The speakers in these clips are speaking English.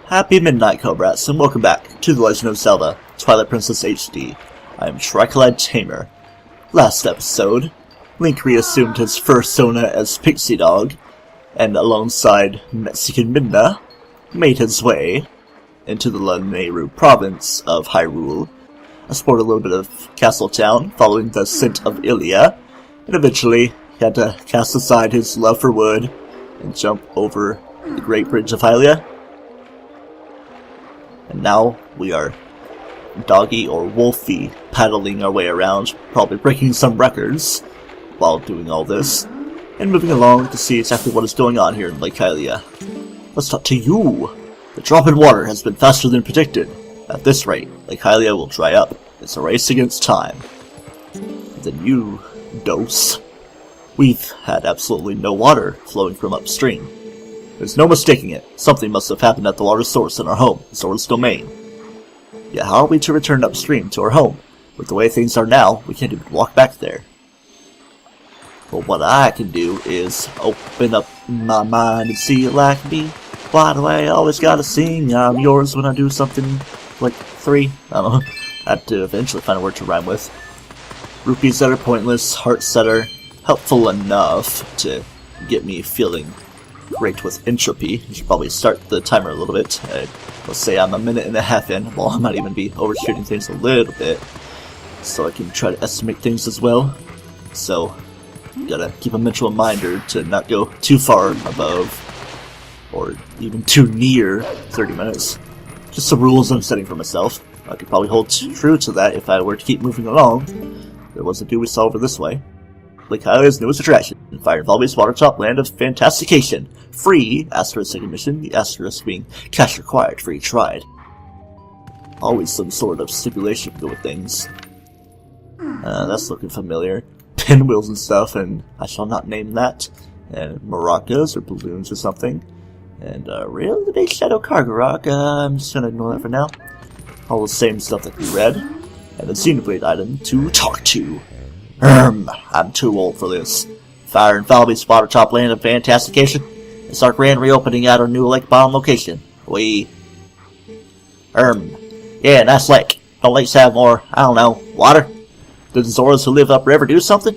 Happy midnight, Cobrats, and welcome back to The Legend of Zelda, Twilight Princess HD. I am TryclydeTamer. Last episode, Link reassumed his persona as Pixie Dog, and alongside Mexican Midna, made his way into the Lanayru province of Hyrule, explored a little bit of Castle Town, following the scent of Hylia, and eventually he had to cast aside his love for wood and jump over the Great Bridge of Hylia. And now we are doggy or wolfy paddling our way around, probably breaking some records while doing all this, and moving along to see exactly what is going on here in Lake Hylia. Let's talk to you! The drop in water has been faster than predicted. At this rate, Lake Hylia will dry up. It's a race against time. And then you, Dose. We've had absolutely no water flowing from upstream. There's no mistaking it. Something must have happened at the water source in our home, Zora's domain. Yet how are we to return upstream to our home? With the way things are now, we can't even walk back there. But what I can do is open up my mind and see it like me. Why do I always gotta sing I'm yours when I do something like 3? I don't know. I have to eventually find a word to rhyme with. Rupees that are pointless, hearts that are helpful enough to get me feeling great with entropy. You should probably start the timer a little bit. Let's say I'm a minute and a half in. Well, I might even be overshooting things a little bit, so I can try to estimate things as well. So, gotta keep a mental reminder to not go too far above, or even too near 30 minutes. Just some rules I'm setting for myself. I could probably hold true to that if I were to keep moving along. There was a do we saw over this way. Lake Hylia's newest attraction, Fire and Volby's Watertop Land of Fantastication. Free, asterisk second mission, the asterisk being cash required for each ride. Always some sort of stipulation to go with things. That's looking familiar. Pinwheels and stuff, and I shall not name that. And maracas or balloons or something. And really big shadow cargo rock. I'm just gonna ignore that for now. All the same stuff that we read. And the Xenoblade item to talk to. I'm too old for this. Fire and Volby's Watertop Land of Fantastication. It's our grand reopening at our new lake bottom location. Yeah, nice lake. Don't lakes have more, I don't know, water? Did the Zoras who live upriver do something?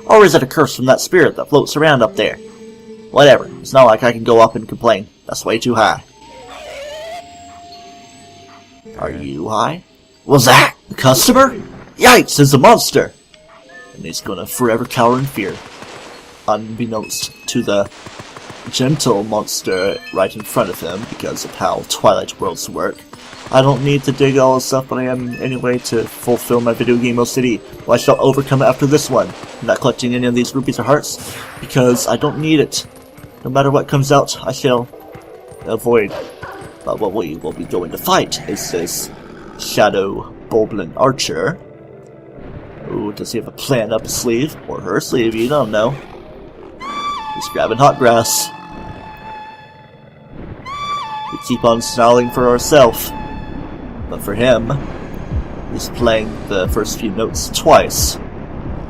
Or is it a curse from that spirit that floats around up there? Whatever, it's not like I can go up and complain. That's way too high. Are you high? Was that the customer? Yikes, it's a monster! And he's gonna forever cower in fear. Unbeknownst to the gentle monster right in front of him, because of how Twilight worlds work. I don't need to dig all this up, but I am anyway to fulfill my video game OCD. Well, I shall overcome it after this one. I'm not collecting any of these rupees or hearts, because I don't need it. No matter what comes out, I shall avoid. But what we will be going to fight is this Shadow Bulblin Archer. Ooh, does he have a plan up his sleeve? Or her sleeve, you don't know. He's grabbing hot grass. We keep on snarling for ourselves. But for him, he's playing the first few notes twice.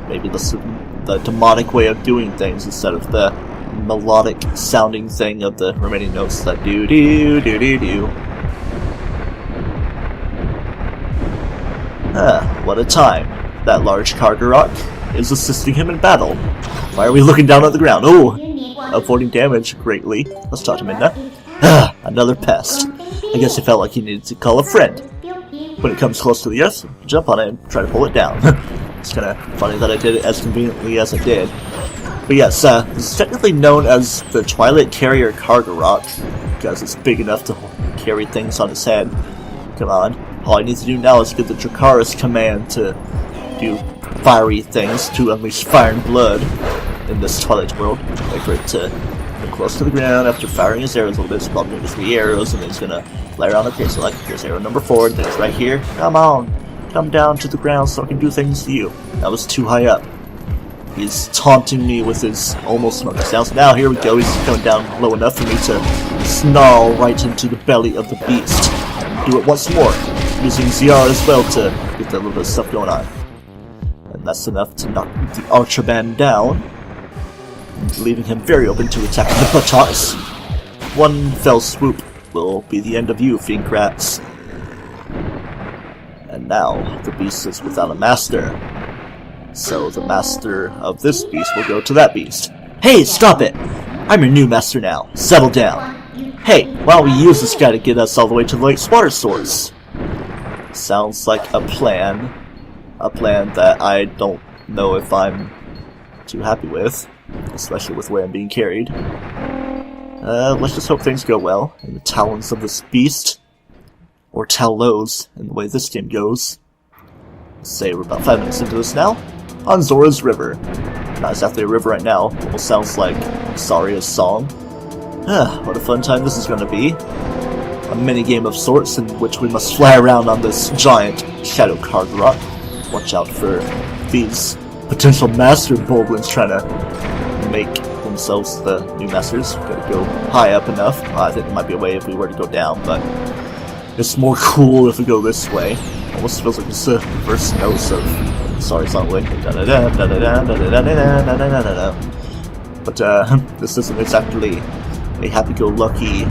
Maybe the demonic way of doing things instead of the melodic sounding thing of the remaining notes that do. What a time. That large cargo rock is assisting him in battle. Why are we looking down at the ground? Oh! Avoiding damage greatly. Let's talk to Midna. Another pest. I guess he felt like he needed to call a friend. When it comes close to the earth, jump on it and try to pull it down. It's kind of funny that I did it as conveniently as I did. But yes, it's technically known as the Twilight Carrier Cargo Rock, because it's big enough to carry things on its head. Come on. All I need to do now is get the Dracaris command to do fiery things, to unleash fire and blood in this Twilight world. Wait for it to get close to the ground after firing his arrows a little bit. So probably going to 3 arrows, and then he's going to fly around. Okay, so like, here's arrow number 4, and then it's right here. Come on, come down to the ground so I can do things to you. That was too high up. He's taunting me with his almost smoky sounds. Now here we go, he's coming down low enough for me to snarl right into the belly of the beast. Do it once more, using ZR as well to get that little bit of stuff going on. And that's enough to knock the Archer Band down, leaving him very open to attacking the buttocks. One fell swoop will be the end of you, fiend rats. And now, the beast is without a master. So the master of this beast will go to that beast. Hey, stop it! I'm your new master now. Settle down. Hey, why don't we use this guy to get us all the way to the lake's water source? Sounds like a plan. A plan that I don't know if I'm too happy with. Especially with the way I'm being carried. Let's just hope things go well in the talons of this beast. Or Talos, in the way this game goes. Let's say we're about 5 minutes into this now. On Zora's River. Not exactly a river right now. Almost sounds like Saria's song. What a fun time this is going to be. A mini-game of sorts in which we must fly around on this giant shadow card rock. Watch out for these potential master boglins trying to make themselves the new masters. Gotta go high up enough. I think there might be a way if we were to go down, but it's more cool if we go this way. Almost feels like it's the first notes of sorry song way. But this isn't exactly a happy-go-lucky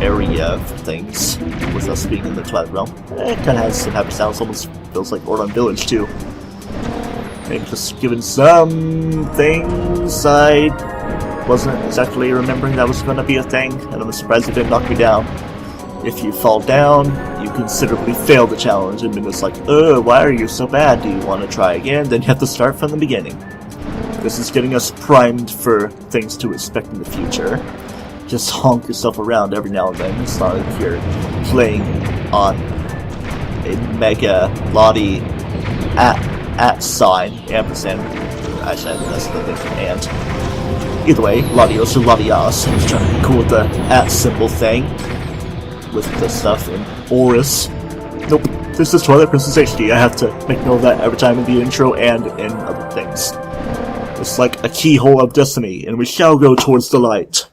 area for things with us being in the Twilight realm. It kind of has some happy sounds. Almost feels like Ordon Village too. Maybe just given some things I wasn't exactly remembering that was going to be a thing, and I'm surprised it didn't knock me down. If you fall down, you considerably fail the challenge, and then it's like, why are you so bad? Do you want to try again? Then you have to start from the beginning. This is getting us primed for things to expect in the future. Just honk yourself around every now and then. It's not like you're playing on a mega Lottie at sign, ampersand. Actually, I think that's the thing, and. Either way, Latios or Latias. I was trying to be cool with the at symbol thing. With the stuff in Oris. Nope, this is Twilight Princess HD. I have to make note of that every time in the intro and in other things. It's like a keyhole of destiny, and we shall go towards the light.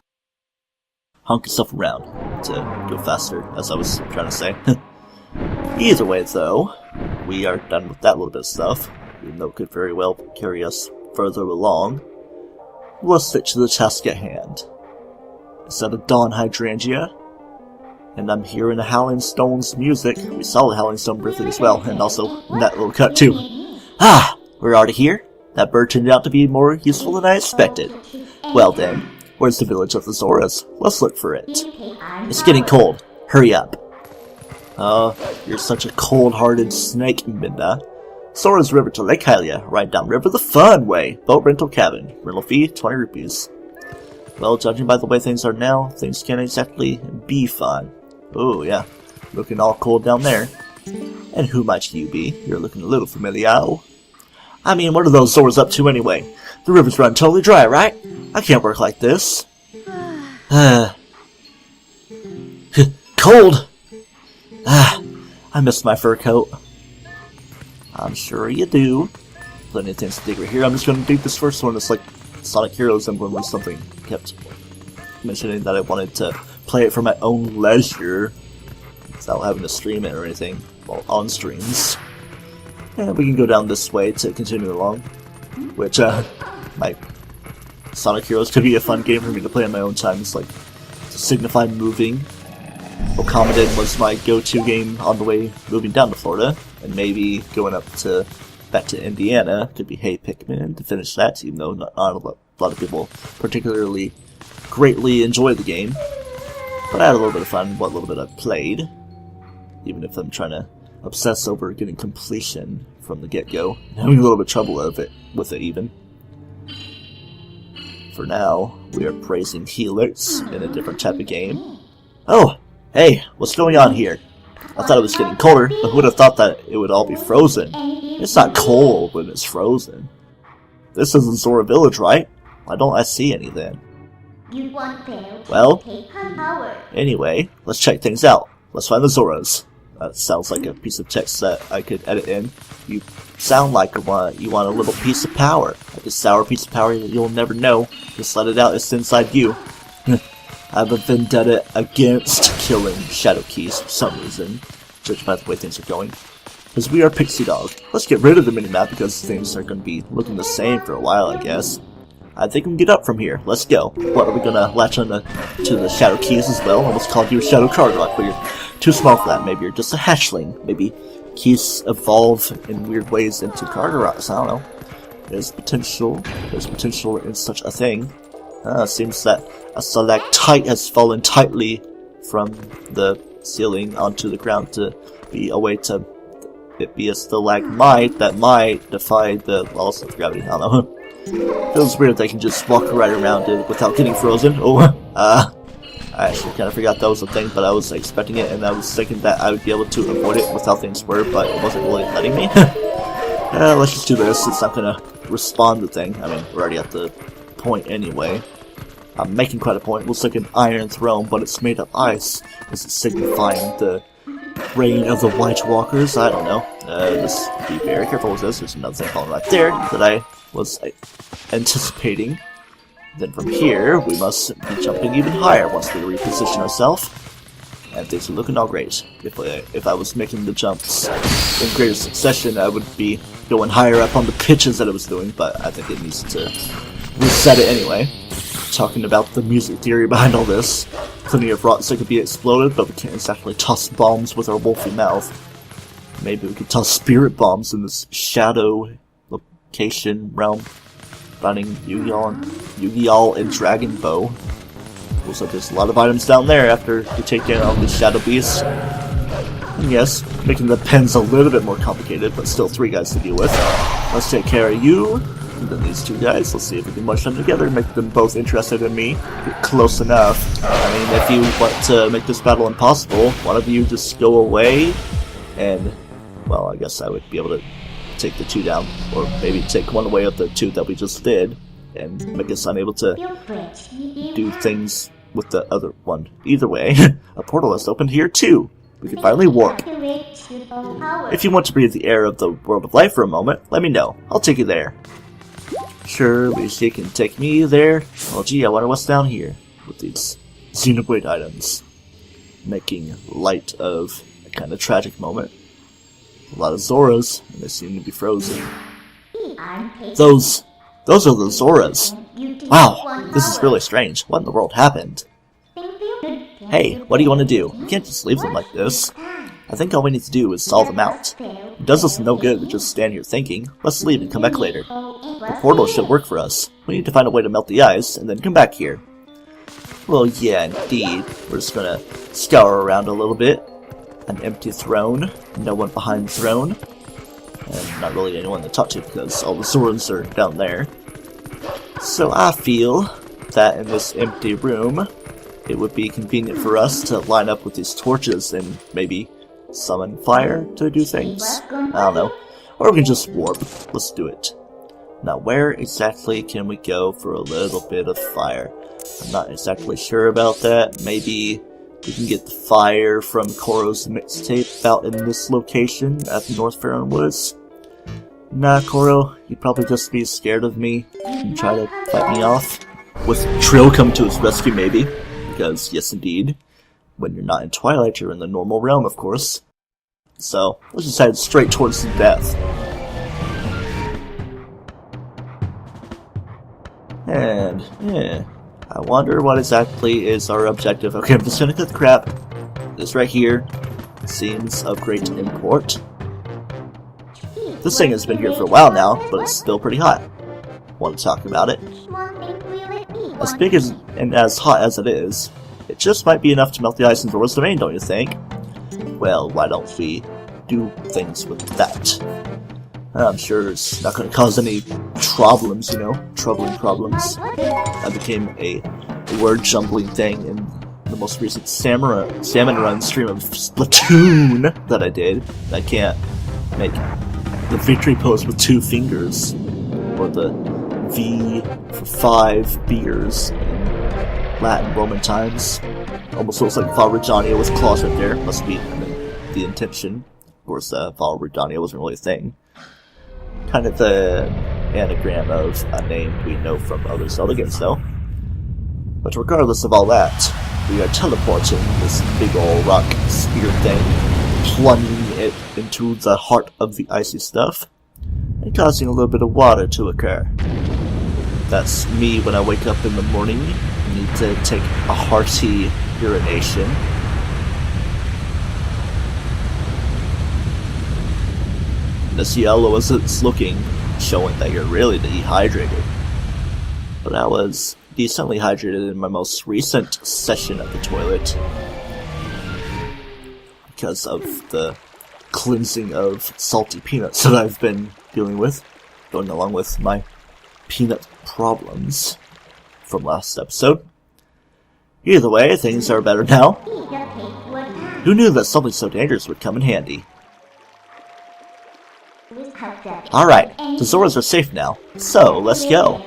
Honk yourself around to go faster, as I was trying to say. Either way, though, we are done with that little bit of stuff, even though it could very well carry us further along. Let's stick to the task at hand. Is that a Dawn Hydrangea? And I'm hearing the Howling Stone's music. We saw the Howling Stone briefly as well, and also in that little cut too. Ah! We're already here? That bird turned out to be more useful than I expected. Well then, where's the village of the Zoras? Let's look for it. It's getting cold. Hurry up. You're such a cold-hearted snake, Minda. Zora's River to Lake Hylia. Ride down river the fun way. Boat rental cabin. Rental fee, 20 rupees. Well, judging by the way things are now, things can't exactly be fun. Oh, yeah. Looking all cold down there. And who might you be? You're looking a little familiar. I mean, what are those Zoras up to anyway? The river's run totally dry, right? I can't work like this. Cold! I miss my fur coat. I'm sure you do. Plenty of things to dig right here. I'm just gonna dig this first one. It's like Sonic Heroes emblem or something. Kept mentioning that I wanted to play it for my own leisure without having to stream it or anything while on streams. And we can go down this way to continue along, which my Sonic Heroes could be a fun game for me to play on my own time. It's like to signify moving. Okamadin was my go-to game on the way moving down to Florida, and maybe going up to back to Indiana could be Hey Pikmin to finish that, even though not a lot of people particularly greatly enjoy the game. But I had a little bit of fun what little bit I played, even if I'm trying to obsess over getting completion from the get-go, and having a little bit of trouble with it even. For now, we are praising Helix in a different type of game. Oh! Hey, what's going on here? I thought it was getting colder, but who would have thought that it would all be frozen? It's not cold when it's frozen. This isn't Zora Village, right? Why don't I see anything? Well, anyway, let's check things out. Let's find the Zoras. That sounds like a piece of text that I could edit in. You sound like you want a little piece of power. Like a sour piece of power that you'll never know. Just let it out, it's inside you. I have a vendetta against killing Shadow Keys for some reason, judging by the way things are going. Because we are Pixie Dog. Let's get rid of the minimap because things are going to be looking the same for a while, I guess. I think we can get up from here. Let's go. What, are we gonna latch on to the shadow keys as well? Almost called you a shadow card rock, but you're too small for that. Maybe you're just a hatchling. Maybe keys evolve in weird ways into card rocks. I don't know. There's potential in such a thing. Seems that a stalactite has fallen tightly from the ceiling onto the ground to be a way to it be a stalagmite that might defy the laws of gravity. I don't know. Feels weird that I can just walk right around it without getting frozen. I actually kind of forgot that was a thing, but I was expecting it, and I was thinking that I would be able to avoid it without things swerve, but it wasn't really letting me. Let's just do this. It's not gonna respond to thing. I mean, we're already at the point anyway. I'm making quite a point. It looks like an iron throne, but it's made of ice. Is it signifying the reign of the White Walkers? I don't know. Just be very careful with this. There's another thing falling right there that I was anticipating. Then from here, we must be jumping even higher once we reposition ourselves. And things are looking all great. If I was making the jumps in greater succession, I would be going higher up on the pitches that I was doing, but I think it needs to reset it anyway. Talking about the music theory behind all this. Plenty of rocks that could be exploded, but we can't exactly toss bombs with our wolfy mouth. Maybe we could toss spirit bombs in this shadow location realm. Running Yu-Gi-Oh! And Dragon Bow. Looks like there's a lot of items down there after you take down all these shadow beasts. And yes, making the pens a little bit more complicated, but still 3 guys to deal with. Let's take care of you. And then these 2 guys, let's see if we can mush them together and make them both interested in me. Get close enough. I mean, if you want to make this battle impossible, one of you just go away, and, well, I guess I would be able to take the 2 down, or maybe take one away of the 2 that we just did, and make us unable to do things with the other one. Either way, a portal has opened here too. We can finally warp. If you want to breathe the air of the world of life for a moment, let me know. I'll take you there. Sure, Lucy can take me there. Well, gee, I wonder what's down here with these xenoblade items. Making light of a kind of tragic moment. A lot of Zoras, and they seem to be frozen. Those are the Zoras. Wow, this is really strange. What in the world happened? Hey, what do you want to do? You can't just leave them like this. I think all we need to do is solve them out. It does us no good to just stand here thinking. Let's leave and come back later. The portal should work for us. We need to find a way to melt the ice, and then come back here. Well, yeah, indeed. We're just gonna scour around a little bit. An empty throne. No one behind the throne. And not really anyone to talk to because all the swords are down there. So I feel that in this empty room, it would be convenient for us to line up with these torches and maybe summon fire to do things. I don't know. Or we can just warp. Let's do it. Now, where exactly can we go for a little bit of fire? I'm not exactly sure about that. Maybe we can get the fire from Koro's mixtape out in this location at the North Faron Woods. Nah, Koro, you'd probably just be scared of me and try to fight me off. With Trill come to his rescue, maybe. Because, yes indeed, when you're not in Twilight, you're in the normal realm, of course. So, let's just head straight towards the death. And, I wonder what exactly is our objective. Okay, I'm just gonna cut the crap. This right here seems of great import. This thing has been here for a while now, but it's still pretty hot. Want to talk about it? As big as and as hot as it is, it just might be enough to melt the ice in Zora's domain, don't you think? Well, why don't we do things with that? I'm sure it's not going to cause any problems, you know? Troubling problems. That became a word-jumbling thing in the most recent Salmon Run stream of Splatoon that I did. I can't make the victory pose with 2 fingers, or the V for 5 beers in Latin Roman times. Almost looks like Valreggiania with claws right there. Must be the intention. Of course, Valreggiania wasn't really a thing. Kind of the anagram of a name we know from other Zelda games, though. But regardless of all that, we are teleporting this big ol' rock spear thing, plunging it into the heart of the icy stuff, and causing a little bit of water to occur. That's me when I wake up in the morning. I need to take a hearty urination. This yellow as it's looking, showing that you're really dehydrated. But I was decently hydrated in my most recent session at the toilet because of the cleansing of salty peanuts that I've been dealing with, going along with my peanut problems from last episode. Either way, things are better now. Who knew that something so dangerous would come in handy? Alright, the Zoras are safe now, so let's go.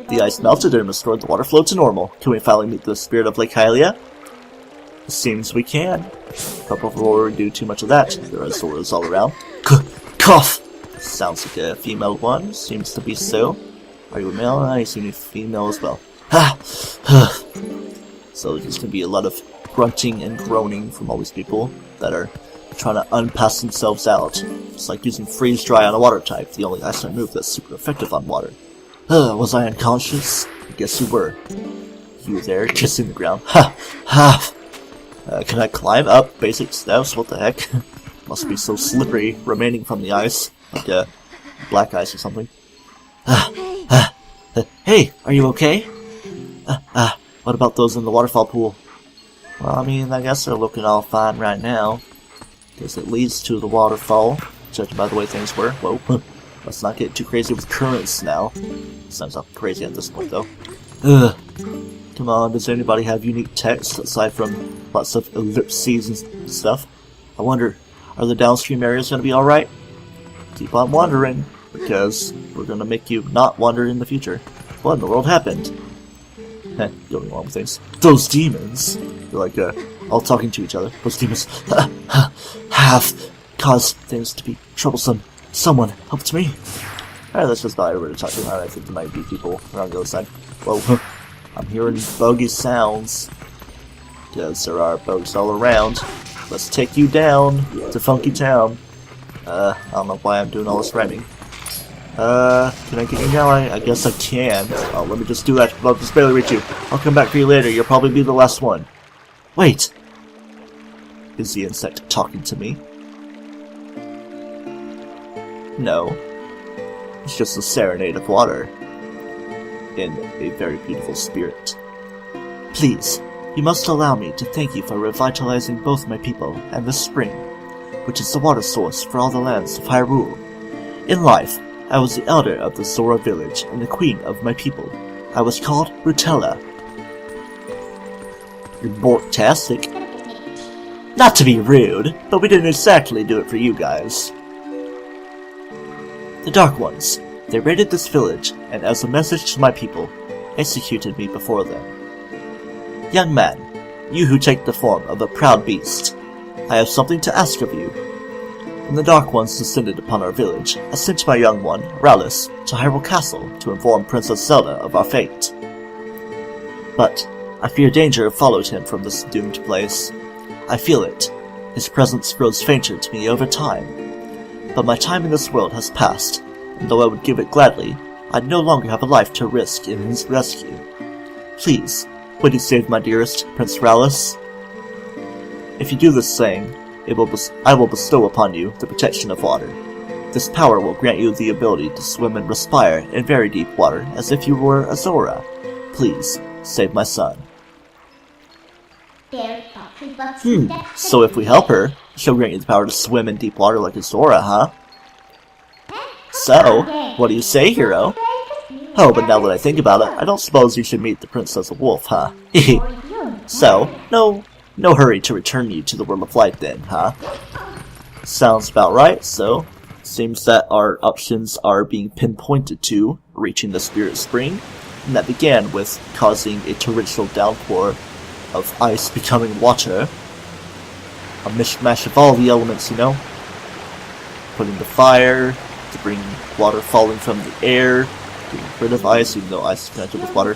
The ice melted and restored the water flow to normal. Can we finally meet the spirit of Lake Hylia? It seems we can. But before we do too much of that, there are Zoras all around. Cough! Sounds like a female one. Seems to be so. Are you a male? I assume you're female as well. So there's gonna be a lot of grunting and groaning from all these people that are trying to unpass themselves out. It's like using freeze dry on a water type, the only ice type move that's super effective on water. Was I unconscious? I guess you were. You there, kissing the ground. Can I climb up basic steps? What the heck? Must be so slippery remaining from the ice. Like black ice or something. Hey, are you okay? What about those in the waterfall pool? Well, I mean, I guess they're looking all fine right now. Because it leads to the waterfall, judging by the way things were. Whoa, let's not get too crazy with currents now. Sounds not crazy at this point, though. Come on, does anybody have unique text aside from lots of ellipses and stuff? I wonder, are the downstream areas going to be alright? Keep on wondering, because we're going to make you not wonder in the future. What in the world happened? Going along with things. Those demons! They're like, all talking to each other. Those demons have caused things to be troublesome. Someone helped me. Alright, let's just not over to talk to them. I think there might be people around the other side. Whoa, I'm hearing buggy sounds. Because there are bugs all around. Let's take you down to Funky Town. I don't know why I'm doing all this rhyming. Can I get you now? I guess I can. Oh, let me just do that. I'll just barely reach you. I'll come back for you later. You'll probably be the last one. Wait! Is the insect talking to me? No. It's just a serenade of water. In a very beautiful spirit. Please, you must allow me to thank you for revitalizing both my people and the spring, which is the water source for all the lands of Hyrule. In life, I was the elder of the Zora village and the queen of my people. I was called Rutella. You're borktastic. Not to be rude, but we didn't exactly do it for you guys. The Dark Ones. They raided this village, and as a message to my people, executed me before them. Young man, you who take the form of a proud beast, I have something to ask of you. When the Dark Ones descended upon our village, I sent my young one, Rallis, to Hyrule Castle to inform Princess Zelda of our fate. But I fear danger followed him from this doomed place. I feel it. His presence grows fainter to me over time. But my time in this world has passed, and though I would give it gladly, I no longer have a life to risk in his rescue. Please, would you save my dearest, Prince Rallis? If you do this thing, I will bestow upon you the protection of water. This power will grant you the ability to swim and respire in very deep water as if you were a Zora. Please, save my son. So if we help her, she'll grant you the power to swim in deep water like a Zora, huh? So, what do you say, hero? Oh, but now that I think about it, I don't suppose you should meet the Princess of Wolf, huh? So, no hurry to return you to the world of light then, huh? Sounds about right, so seems that our options are being pinpointed to reaching the Spirit Spring, and that began with causing a torrential downpour of ice becoming water. A mishmash of all the elements, you know? Putting the fire, to bring water falling from the air, getting rid of ice, even though ice is connected with water.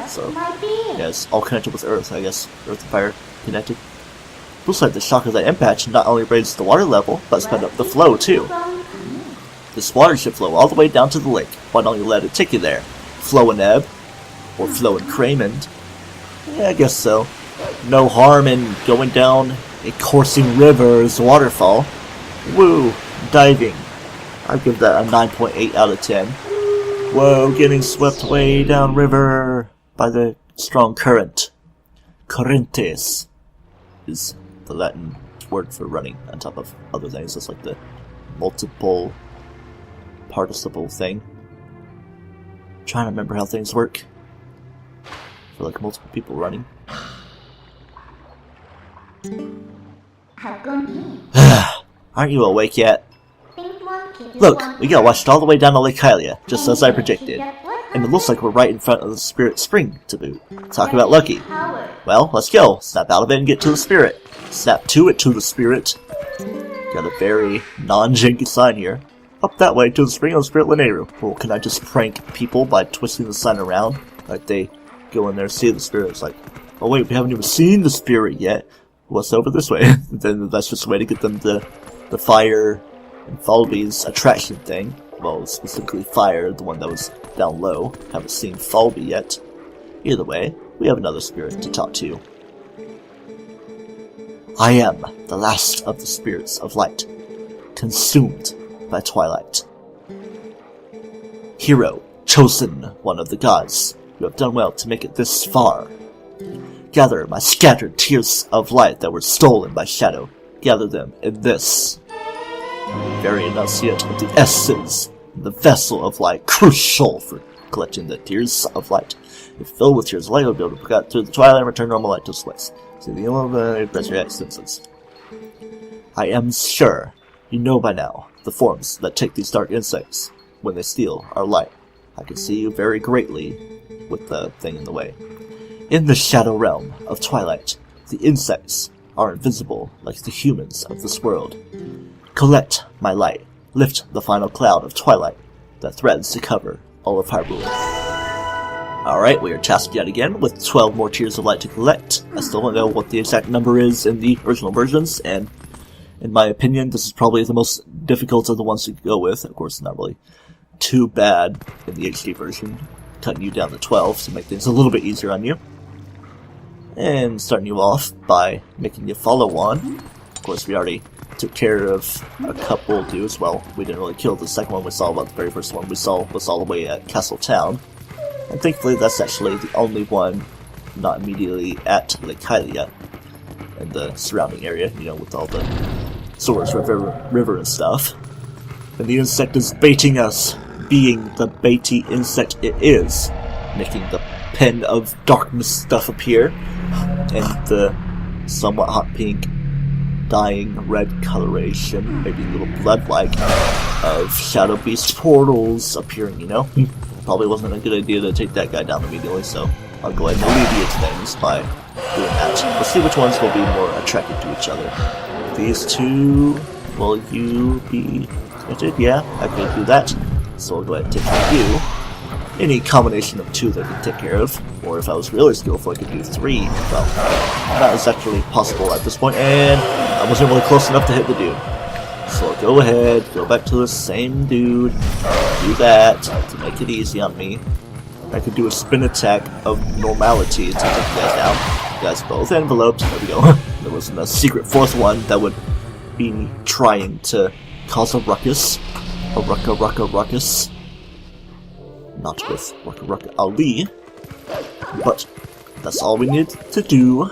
So, yeah, it's all connected with earth, I guess. Earth and fire connected. Looks like the shock of that impact not only raised the water level, but sped up the flow too. This water should flow all the way down to the lake. Why don't you let it take you there? Flow and Ebb, or Flow and Craymond. Yeah, I guess so. No harm in going down a coursing river's waterfall. Woo! Diving. I'd give that a 9.8 out of 10. Whoa, getting swept way down river by the strong current. Correntes is the Latin word for running on top of other things. It's like the multiple participle thing. I'm trying to remember how things work. For like multiple people running. Aren't you awake yet? Look, we got washed all the way down to Lake Hylia, just as I predicted. And it looks like we're right in front of the Spirit Spring to boot. Talk about lucky. Well, let's go. Snap out of it and get to the Spirit. Snap to it to the Spirit. Got a very non-janky sign here. Up that way to the Spring of Spirit Linearu. Or can I just prank people by twisting the sign around? Like they go in there, see the Spirit, it's like, oh wait, we haven't even seen the Spirit yet. What's over this way? Then that's just a way to get them to the fire and Falby's attraction thing. Well, specifically fire, the one that was down low. Haven't seen Falby yet. Either way, we have another spirit to talk to. I am the last of the spirits of light, consumed by Twilight. Hero, chosen one of the gods, you have done well to make it this far. Gather my scattered tears of light that were stolen by shadow. Gather them in this very enunciate of the essence, the vessel of light, crucial for collecting the tears of light. If filled with tears of light, you'll be able to cut through the twilight and return normal light to its place. See the only instances. I am sure you know by now the forms that take these dark insects when they steal our light. I can see you very greatly with the thing in the way. In the shadow realm of Twilight, the insects are invisible like the humans of this world. Collect my light. Lift the final cloud of Twilight that threatens to cover all of Hyrule. Alright, we are tasked yet again with 12 more Tears of Light to collect. I still don't know what the exact number is in the original versions, and in my opinion, this is probably the most difficult of the ones to go with. Of course, not really too bad in the HD version, cutting you down to 12 to make things a little bit easier on you. And starting you off by making you follow one. Of course, we already took care of a couple dudes. Well, we didn't really kill the second one we saw, but the very first one we saw was all the way at Castle Town. And thankfully, that's actually the only one not immediately at Lake Hylia and the surrounding area, you know, with all the Zora's river and stuff. And the insect is baiting us, being the baity insect it is, making the pen of darkness stuff appear, and the somewhat hot pink dying red coloration, maybe a little blood-like, of Shadow Beast portals appearing, you know? Probably wasn't a good idea to take that guy down immediately, so I'll go ahead and alleviate things by doing that. Let's see which ones will be more attracted to each other. These two, will you be connected? Yeah, I could do that. So I'll go ahead and take care of you. Any combination of two that I could take care of, or if I was really skillful I could do three. Well, that is actually possible at this point, and I wasn't really close enough to hit the dude. So I'll go ahead, go back to the same dude, do that to make it easy on me. I could do a spin attack of normality to take you guys down. You guys both enveloped, there we go. There wasn't a secret fourth one that would be trying to cause a ruckus. A ruckus. Not with Rucka Ali, but that's all we need to do,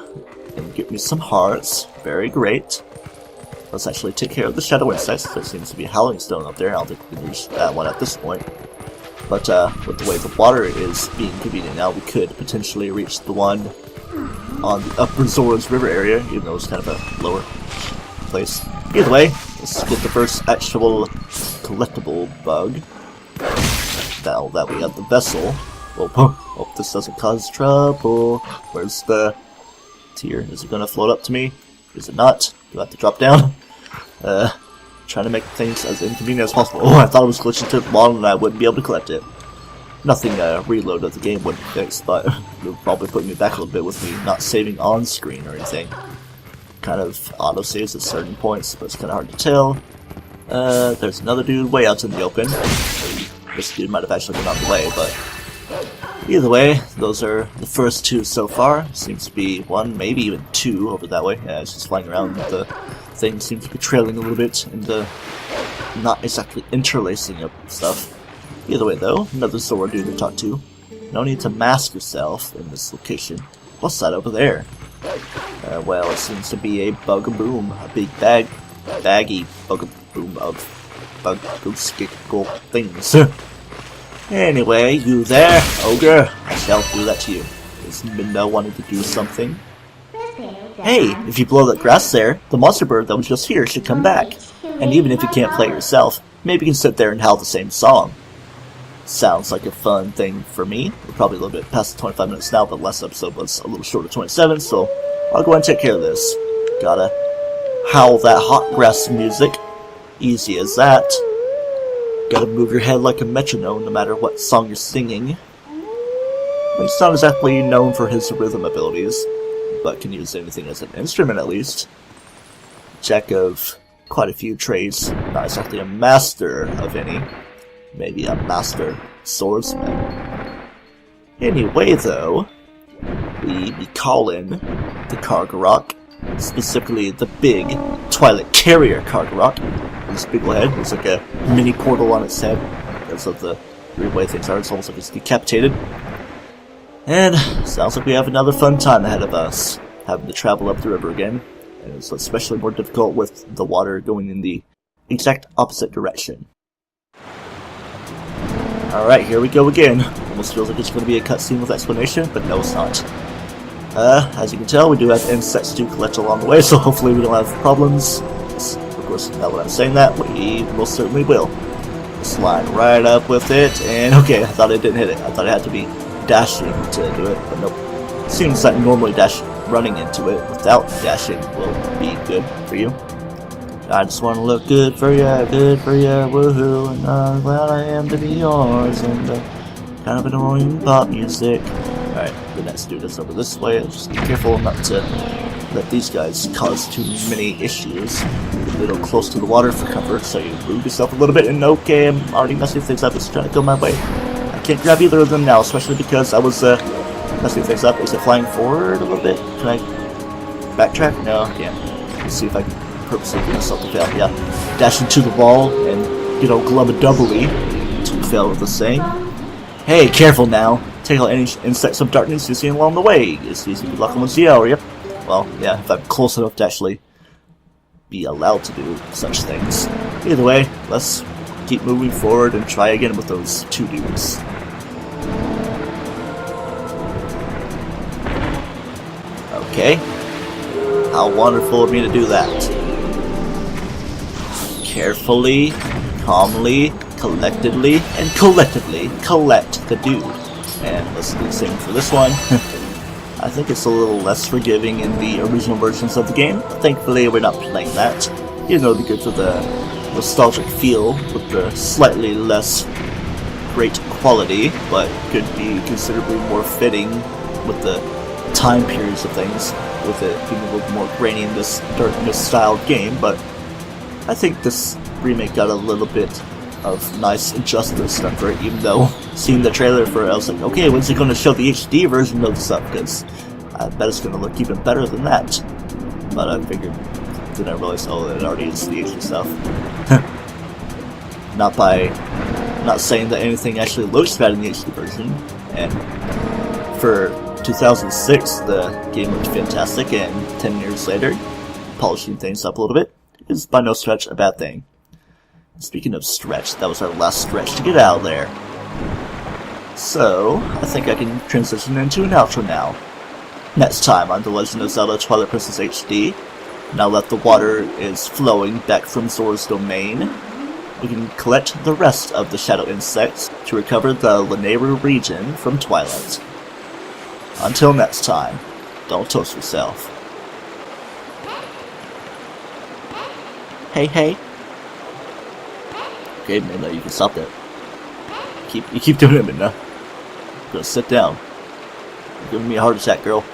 and get me some hearts. Very great. Let's actually take care of the shadow insects. There seems to be a howling stone up there. I don't think we can reach that one at this point. But with the way the water is being convenient now, we could potentially reach the one on the upper Zora's River area, even though it's kind of a lower place. Either way, let's get the first actual collectible bug. Now that we have the vessel. Hope this doesn't cause trouble. Where's the tier? Is it going to float up to me? Is it not? Do I have to drop down? Trying to make things as inconvenient as possible. Oh, I thought it was glitching to the bottom and I wouldn't be able to collect it. Nothing reload of the game wouldn't fix, but it would probably put me back a little bit with me not saving on screen or anything. Kind of auto saves at certain points, but it's kind of hard to tell. There's another dude way out in the open. This dude might have actually been on the way, but Either way, those are the first two so far. Seems to be one, maybe even two over that way. Yeah, it's just flying around. The thing seems to be trailing a little bit and not exactly interlacing up stuff. Either way though, another Zora dude to talk to. No need to mask yourself in this location. What's that over there? Well, it seems to be a bug-a-boom. A big baggy bug-a-boom of bug-a-skickle things. Anyway, you there, ogre, I shall do that to you. Is Minda wanting to do something? Hey, if you blow that grass there, the monster bird that was just here should come back. And even if you can't play it yourself, maybe you can sit there and howl the same song. Sounds like a fun thing for me. We're probably a little bit past the 25 minutes now, but the last episode was a little short of 27, so I'll go and take care of this. Gotta howl that hot grass music. Easy as that. Gotta move your head like a metronome no matter what song you're singing. He's not exactly known for his rhythm abilities, but can use anything as an instrument at least. Jack of quite a few trades, not exactly a master of any. Maybe a master swordsman. Anyway though, we call in the cargo rock, specifically the big Twilight carrier cargo rock. This big head looks like a mini portal on its head because of the weird way things are. It's almost like it's decapitated. And sounds like we have another fun time ahead of us, having to travel up the river again. And it's especially more difficult with the water going in the exact opposite direction. Alright, here we go again. Almost feels like it's going to be a cutscene with explanation, but no, it's not. As you can tell, we do have insects to collect along the way, so hopefully we don't have problems. Of course, now that I'm saying that, we most certainly will. Slide right up with it, and okay, I thought it didn't hit it. I thought it had to be dashing to do it, but nope. Seems like normally running into it without dashing will be good for you. I just want to look good for ya, woohoo, and I'm glad I am to be yours, and kind of annoying pop music. Alright, the next dude is over this way. Just be careful not to let these guys cause too many issues. A little close to the water for comfort, so you move yourself a little bit, and okay, I'm already messing things up. It's trying to go my way. I can't grab either of them now, especially because I was messing things up. Is it flying forward a little bit? Can I backtrack? No, I can't. Let's see if I can purposely do myself to fail. Yeah, dash into the wall and get old glubba doubly to fail with the same. Hey, careful now. Take out any insects of darkness you see along the way. It's easy to luck on Zora, yep. Well, yeah, if I'm close enough to actually be allowed to do such things. Either way, let's keep moving forward and try again with those two dudes. Okay. How wonderful of me to do that. Carefully, calmly, collectedly, and collectively collect the dude. And let's do the same for this one. I think it's a little less forgiving in the original versions of the game. Thankfully, we're not playing that. Even though it'd be good for the nostalgic feel with the slightly less great quality, but could be considerably more fitting with the time periods of things, with it being a little more grainy in this darkness styled game. But I think this remake got a little bit of nice justice done for it, even though seeing the trailer for it, I was like, okay, when's it going to show the HD version of this up? Because I bet it's going to look even better than that. But I figured, then I realized, oh, it already is the HD stuff. Not saying that anything actually looks bad in the HD version, and for 2006, the game looked fantastic, and 10 years later, polishing things up a little bit is by no stretch a bad thing. Speaking of stretch, that was our last stretch to get out of there. So, I think I can transition into an outro now. Next time on The Legend of Zelda Twilight Princess HD, now that the water is flowing back from Zora's domain, we can collect the rest of the shadow insects to recover the Lanayru region from Twilight. Until next time, don't toast yourself. Hey. Okay, Minna, you can stop that. You keep doing it, Minna. I'm gonna sit down. You're giving me a heart attack, girl.